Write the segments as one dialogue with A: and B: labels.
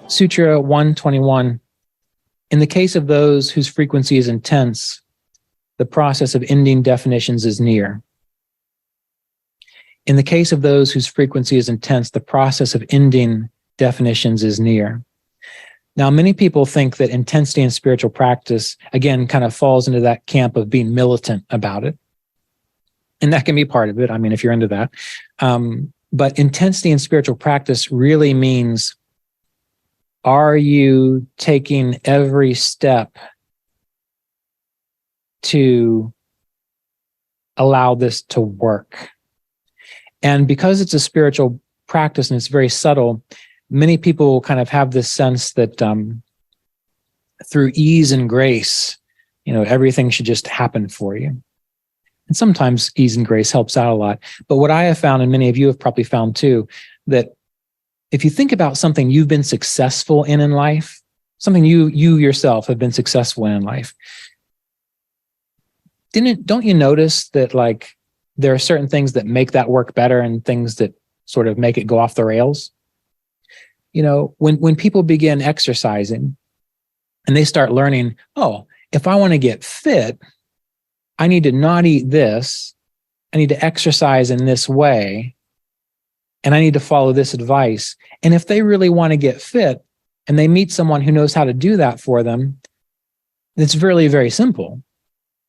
A: Sutra 121. In the case of those whose frequency is intense, the process of ending definitions is near. In the case of those whose frequency is intense, the process of ending definitions is near. Now, many people think that intensity in spiritual practice, again, kind of falls into that camp of being militant about it. And that can be part of it. I mean, if you're into that. But intensity in spiritual practice really means, are you taking every step to allow this to work? And because it's a spiritual practice and it's very subtle, many people kind of have this sense that through ease and grace, everything should just happen for you. And sometimes ease and grace helps out a lot. But what I have found, and many of you have probably found too, that if you think about something you've been successful in life, something you yourself have been successful in life, don't you notice that like there are certain things that make that work better and things that sort of make it go off the rails? When people begin exercising and they start learning, oh, if I want to get fit, I need to not eat this, I need to exercise in this way, and I need to follow this advice. And if they really want to get fit and they meet someone who knows how to do that for them, it's really very simple.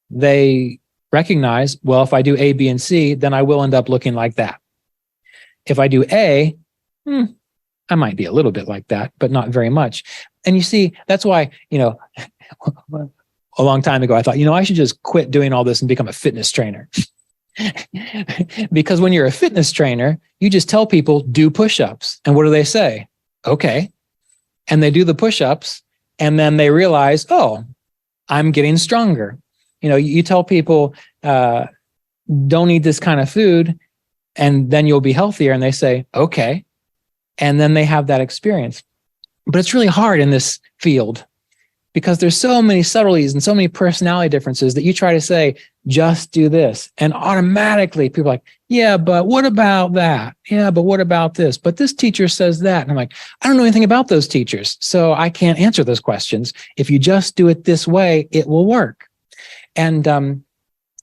A: They recognize, well, if I do A, B, and C, then I will end up looking like that. If I do A, I might be a little bit like that, but not very much. And you see, that's why, a long time ago, I thought, I should just quit doing all this and become a fitness trainer. Because when you're a fitness trainer, you just tell people, do push-ups. And what do they say? Okay. And they do the push-ups, and then they realize, oh, I'm getting stronger. You tell people, don't eat this kind of food, and then you'll be healthier. And they say, okay. And then they have that experience. But it's really hard in this field because there's so many subtleties and so many personality differences that you try to say, just do this. And automatically people are like, yeah, but what about that? Yeah, but what about this? But this teacher says that. And I'm like, I don't know anything about those teachers, so I can't answer those questions. If you just do it this way, it will work. And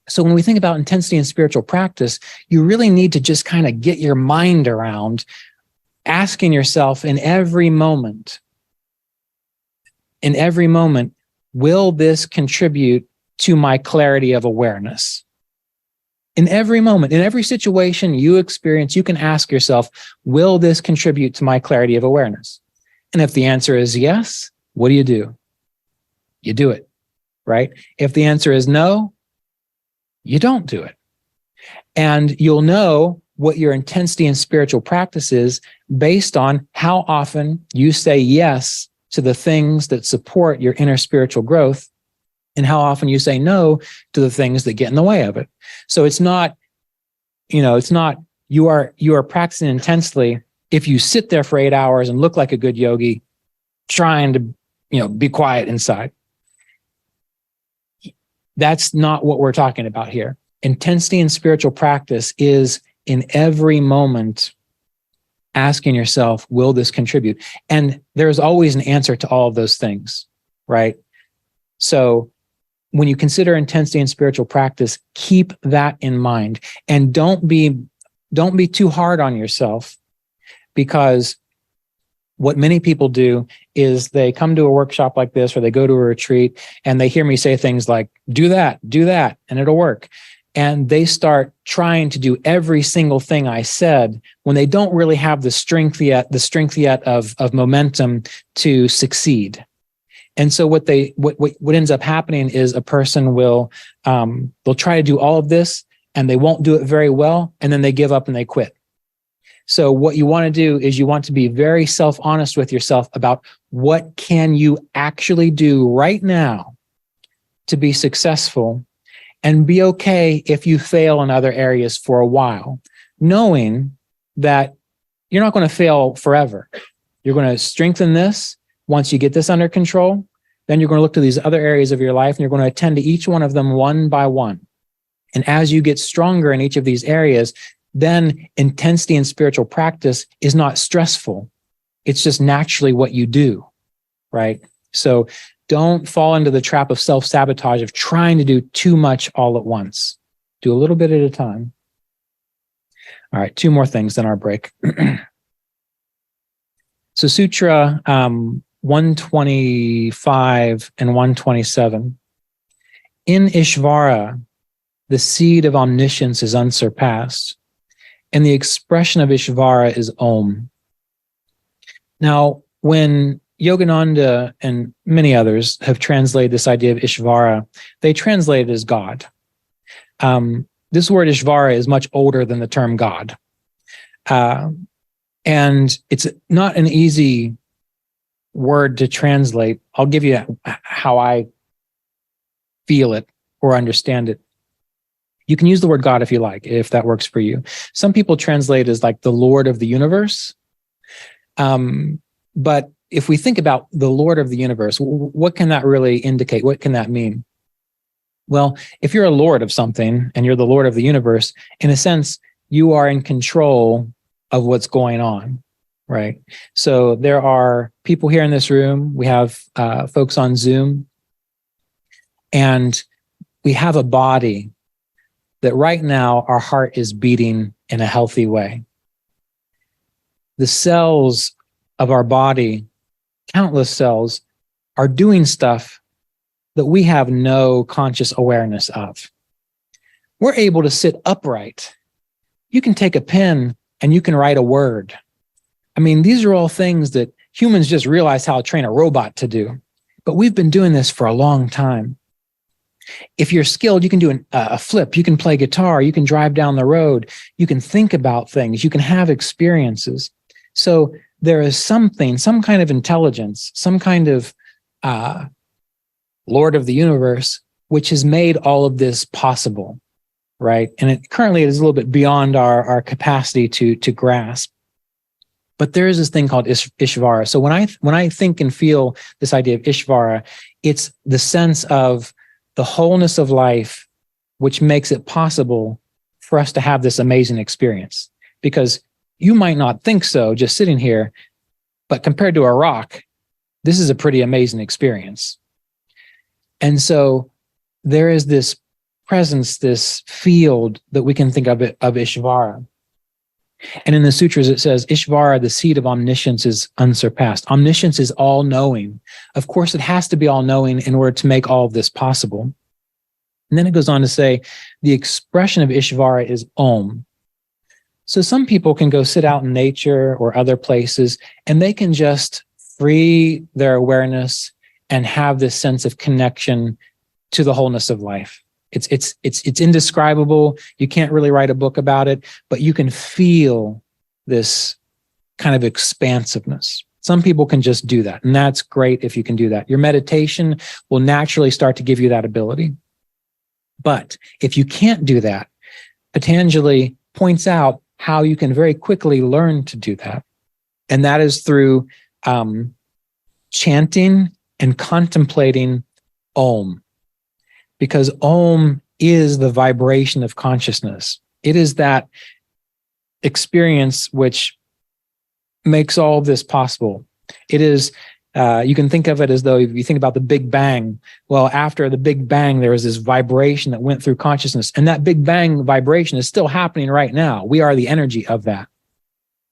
A: so when we think about intensity in spiritual practice, you really need to just kind of get your mind around asking yourself in every moment, will this contribute to my clarity of awareness? In every moment, in every situation you experience, you can ask yourself, will this contribute to my clarity of awareness? And if the answer is yes, what do? You do it, right? If the answer is no, you don't do it. And you'll know what your intensity in spiritual practice is based on how often you say yes to the things that support your inner spiritual growth and how often you say no to the things that get in the way of it. So it's not, you are practicing intensely if you sit there for 8 hours and look like a good yogi trying to, be quiet inside. That's not what we're talking about here. Intensity in spiritual practice is in every moment asking yourself, will this contribute? And there's always an answer to all of those things, right? So when you consider intensity in spiritual practice, keep that in mind. And don't be too hard on yourself, because what many people do is they come to a workshop like this, or they go to a retreat and they hear me say things like, do that, and it'll work. And they start trying to do every single thing I said when they don't really have the strength yet of momentum to succeed. And so what ends up happening is a person will, they'll try to do all of this and they won't do it very well. And then they give up and they quit. So what you want to do is you want to be very self-honest with yourself about what can you actually do right now to be successful, and be okay if you fail in other areas for a while, knowing that you're not going to fail forever. You're going to strengthen this. Once you get this under control, then you're going to look to these other areas of your life and you're going to attend to each one of them one by one. And as you get stronger in each of these areas, then intensity in spiritual practice is not stressful. It's just naturally what you do, right? So don't fall into the trap of self-sabotage of trying to do too much all at once. Do a little bit at a time. All right, 2 more things, then our break. So Sutra 125 and 127. In Ishvara, the seed of omniscience is unsurpassed, and the expression of Ishvara is Om. Now, when Yogananda and many others have translated this idea of Ishvara, they translate it as God. This word Ishvara is much older than the term God. And it's not an easy word to translate. I'll give you how I feel it or understand it. You can use the word God if you like, if that works for you. Some people translate it as like the Lord of the universe. But if we think about the Lord of the universe, what can that really indicate? What can that mean? Well, if you're a Lord of something and you're the Lord of the universe, in a sense, you are in control of what's going on, right? So there are people here in this room. We have folks on Zoom, and we have a body that right now our heart is beating in a healthy way. The cells of our body, countless cells, are doing stuff that we have no conscious awareness of. We're able to sit upright. You can take a pen and you can write a word. I mean, these are all things that humans just realized how to train a robot to do. But we've been doing this for a long time. If you're skilled, you can do a flip. You can play guitar. You can drive down the road. You can think about things. You can have experiences. So there is something, some kind of intelligence, some kind of Lord of the universe, which has made all of this possible, right? And currently it is a little bit beyond our capacity to grasp. But there is this thing called Ishvara. So when I think and feel this idea of Ishvara, it's the sense of the wholeness of life, which makes it possible for us to have this amazing experience. Because you might not think so just sitting here, but compared to a rock, this is a pretty amazing experience. And so there is this presence, this field that we can think of Ishvara. And in the sutras, it says, Ishvara, the seed of omniscience, is unsurpassed. Omniscience is all-knowing. Of course, it has to be all-knowing in order to make all of this possible. And then it goes on to say, the expression of Ishvara is Om. So some people can go sit out in nature or other places, and they can just free their awareness and have this sense of connection to the wholeness of life. It's indescribable. You can't really write a book about it, but you can feel this kind of expansiveness. Some people can just do that, and that's great if you can do that. Your meditation will naturally start to give you that ability. But if you can't do that, Patanjali points out how you can very quickly learn to do that. And that is through chanting and contemplating Om. Because Om is the vibration of consciousness. It is that experience which makes all of this possible. It is, you can think of it as though if you think about the Big Bang, well, after the Big Bang, there was this vibration that went through consciousness. And that Big Bang vibration is still happening right now. We are the energy of that.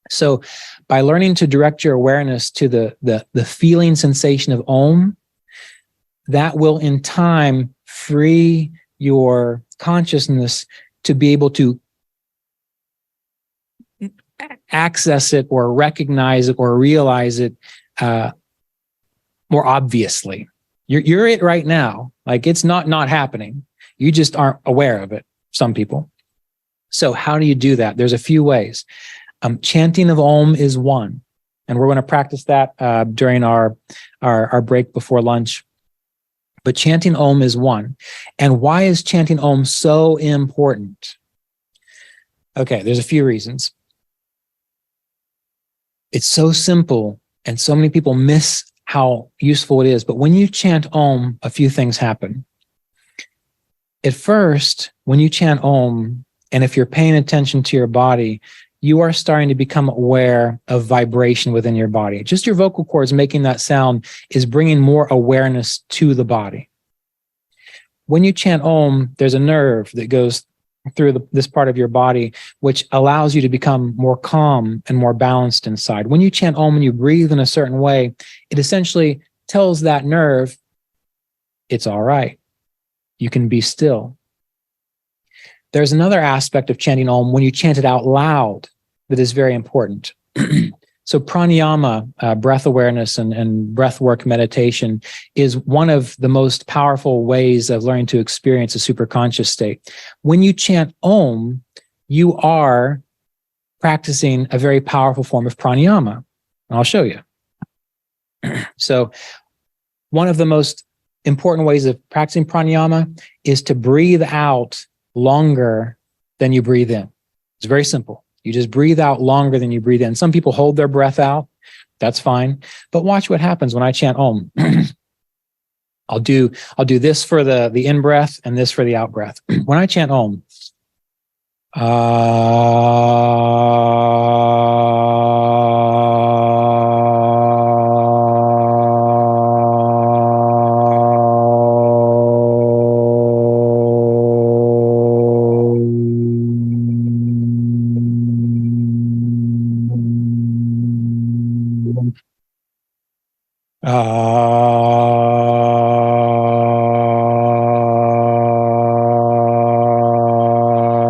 A: So by learning to direct your awareness to the feeling sensation of Om, that will in time free your consciousness to be able to access it or recognize it or realize it more obviously. You're it right now. Like it's not happening. You just aren't aware of it, some people. So how do you do that? There's a few ways. Chanting of Om is one. And we're going to practice that during our break before lunch. But chanting Om is one. And why is chanting Om so important? Okay, there's a few reasons. It's so simple, and so many people miss how useful it is. But when you chant Om, a few things happen. At first, when you chant Om, and if you're paying attention to your body, you are starting to become aware of vibration within your body. Just your vocal cords making that sound is bringing more awareness to the body. When you chant Om, there's a nerve that goes through this part of your body, which allows you to become more calm and more balanced inside. When you chant Om and you breathe in a certain way, it essentially tells that nerve, it's all right. You can be still. There's another aspect of chanting Om when you chant it out loud that is very important. So pranayama, breath awareness and breath work meditation is one of the most powerful ways of learning to experience a superconscious state. When you chant Om, you are practicing a very powerful form of pranayama. And I'll show you. So one of the most important ways of practicing pranayama is to breathe out longer than you breathe in. It's very simple. You just breathe out longer than you breathe in. Some people hold their breath out. That's fine. But watch what happens when I chant Om. I'll do this for the in breath and this for the out breath. When I chant Om,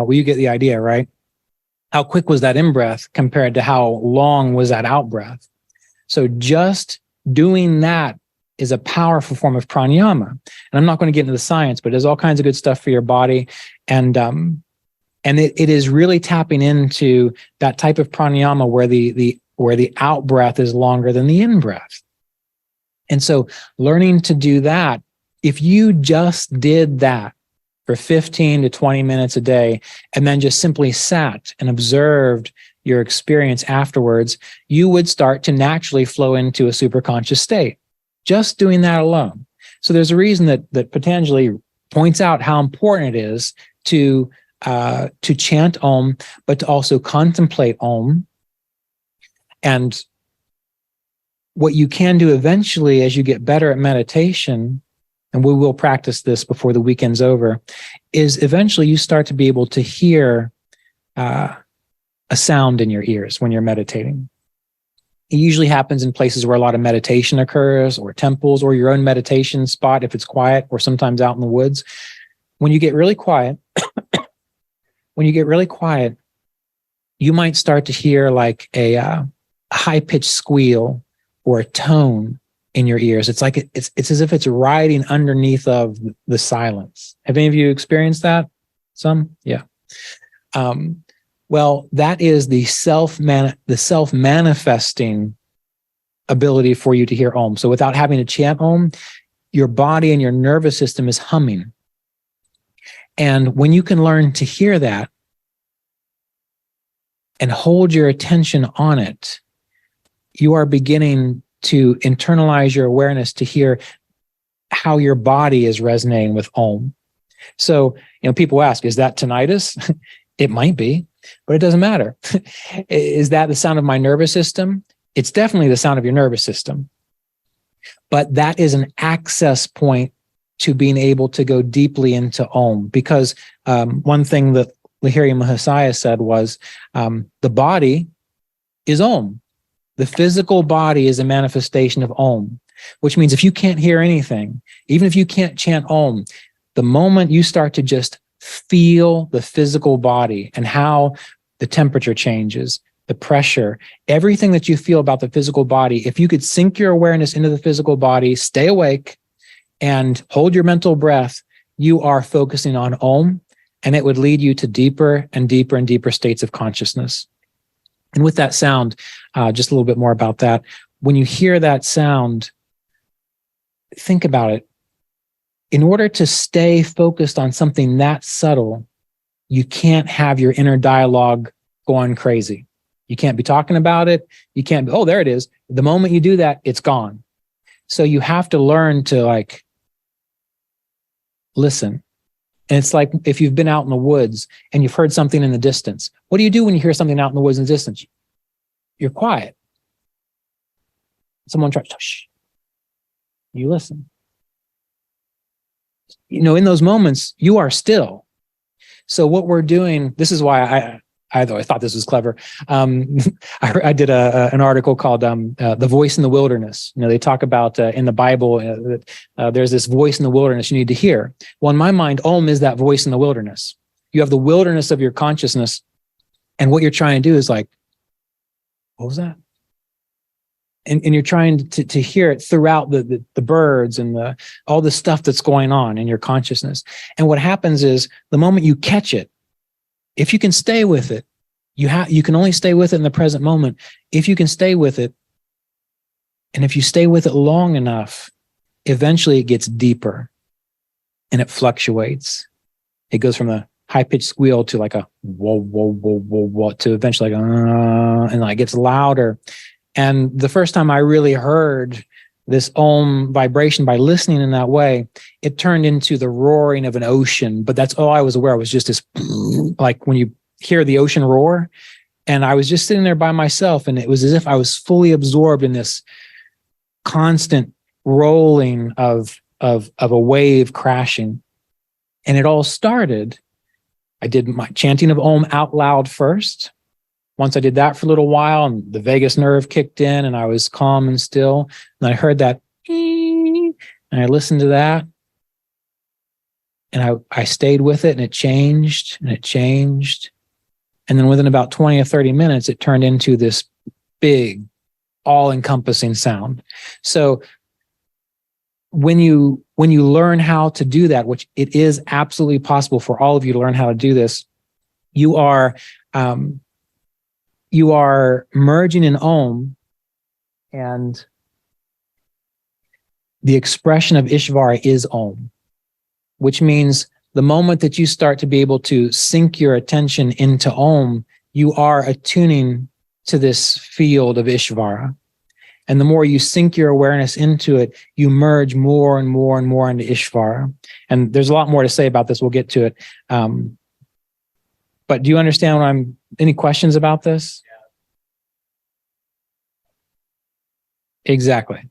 A: well, you get the idea, right? How quick was that in-breath compared to how long was that out-breath? So just doing that is a powerful form of pranayama. And I'm not going to get into the science, but there's all kinds of good stuff for your body. And it is really tapping into that type of pranayama where the out-breath is longer than the in-breath. And so learning to do that, if you just did that for 15 to 20 minutes a day, and then just simply sat and observed your experience afterwards, you would start to naturally flow into a superconscious state, just doing that alone. So there's a reason that Patanjali points out how important it is to chant Om, but to also contemplate Om. And what you can do eventually as you get better at meditation, and we will practice this before the weekend's over, is eventually you start to be able to hear a sound in your ears when you're meditating. It usually happens in places where a lot of meditation occurs, or temples, or your own meditation spot if it's quiet, or sometimes out in the woods. When you get really quiet, you might start to hear like a high-pitched squeal or a tone in your ears. It's like it's as if it's riding underneath of the silence. Have any of you experienced that? Some? Yeah. Well, that is the self-manifesting ability for you to hear Om. So without having to chant Om, your body and your nervous system is humming. And when you can learn to hear that and hold your attention on it, you are beginning to internalize your awareness to hear how your body is resonating with Om. So, people ask, is that tinnitus? It might be, but it doesn't matter. Is that the sound of my nervous system? It's definitely the sound of your nervous system. But that is an access point to being able to go deeply into Om. Because one thing that Lahiri Mahasaya said was, the body is Om. The physical body is a manifestation of Om, which means if you can't hear anything, even if you can't chant Om, the moment you start to just feel the physical body and how the temperature changes, the pressure, everything that you feel about the physical body, if you could sink your awareness into the physical body, stay awake, and hold your mental breath, you are focusing on Om, and it would lead you to deeper and deeper and deeper states of consciousness. And with that sound, just a little bit more about that. When you hear that sound, think about it. In order to stay focused on something that subtle, you can't have your inner dialogue going crazy. You can't be talking about it. You can't be, oh, there it is. The moment you do that, it's gone. So you have to learn to listen And it's like if you've been out in the woods and you've heard something in the distance. What do you do when you hear something out in the woods in the distance? You're quiet. Someone tries, shh. You listen. In those moments, you are still. So what we're doing, this is why I thought this was clever. I did an article called "The Voice in the Wilderness." They talk about in the Bible that there's this voice in the wilderness you need to hear. Well, in my mind, Om is that voice in the wilderness. You have the wilderness of your consciousness, and what you're trying to do is like, what was that? And you're trying to hear it throughout the birds and all the stuff that's going on in your consciousness. And what happens is the moment you catch it, if you can stay with it, you can only stay with it in the present moment. If you can stay with it, and if you stay with it long enough, eventually it gets deeper and it fluctuates. It goes from a high-pitched squeal to like a whoa, whoa, whoa, whoa, whoa, to eventually like and like gets louder. And the first time I really heard this Om vibration by listening in that way, it turned into the roaring of an ocean. But that's all I was aware of, was just this, like when you hear the ocean roar. And I was just sitting there by myself, and it was as if I was fully absorbed in this constant rolling of a wave crashing. And it all started, I did my chanting of Om out loud first. Once I did that for a little while, and the vagus nerve kicked in, and I was calm and still. And I heard that, and I listened to that, and I stayed with it, and it changed, and it changed. And then within about 20 or 30 minutes, it turned into this big, all-encompassing sound. So when you learn how to do that, which it is absolutely possible for all of you to learn how to do this, you are merging in Om, and the expression of Ishvara is Om, which means the moment that you start to be able to sink your attention into Om, you are attuning to this field of Ishvara. And the more you sink your awareness into it, you merge more and more and more into Ishvara. And there's a lot more to say about this. We'll get to it. But do you understand any questions about this? Exactly.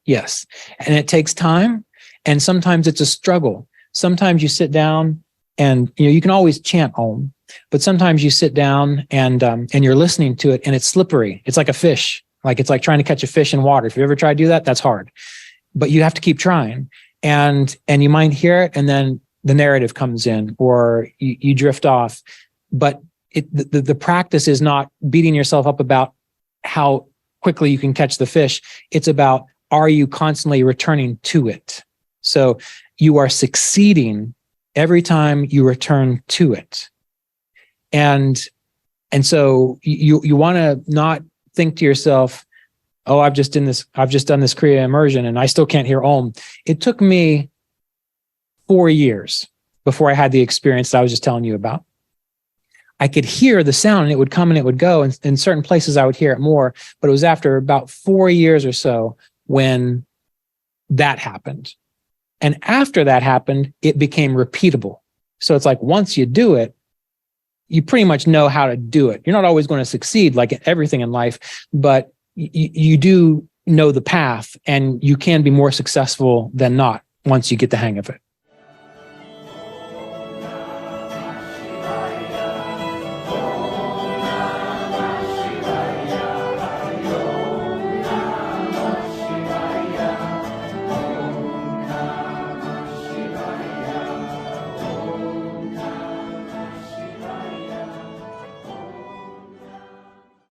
A: Yes. And it takes time. And sometimes it's a struggle. Sometimes you sit down and you can always chant Om, but sometimes you sit down and you're listening to it and it's slippery. It's like a fish. Like it's like trying to catch a fish in water. If you ever try to do that, that's hard. But you have to keep trying. And you might hear it, and then the narrative comes in, or you drift off. But the practice is not beating yourself up about how quickly you can catch the fish. It's about, are you constantly returning to it? So you are succeeding every time you return to it. And so you want to not think to yourself, oh, I've just done this Kriya immersion and I still can't hear Om. It took me 4 years before I had the experience that I was just telling you about. I could hear the sound and it would come and it would go. And in certain places I would hear it more, but it was after about 4 years or so when that happened. And after that happened, it became repeatable. So it's like, once you do it, you pretty much know how to do it. You're not always going to succeed like everything in life, but you do know the path, and you can be more successful than not once you get the hang of it.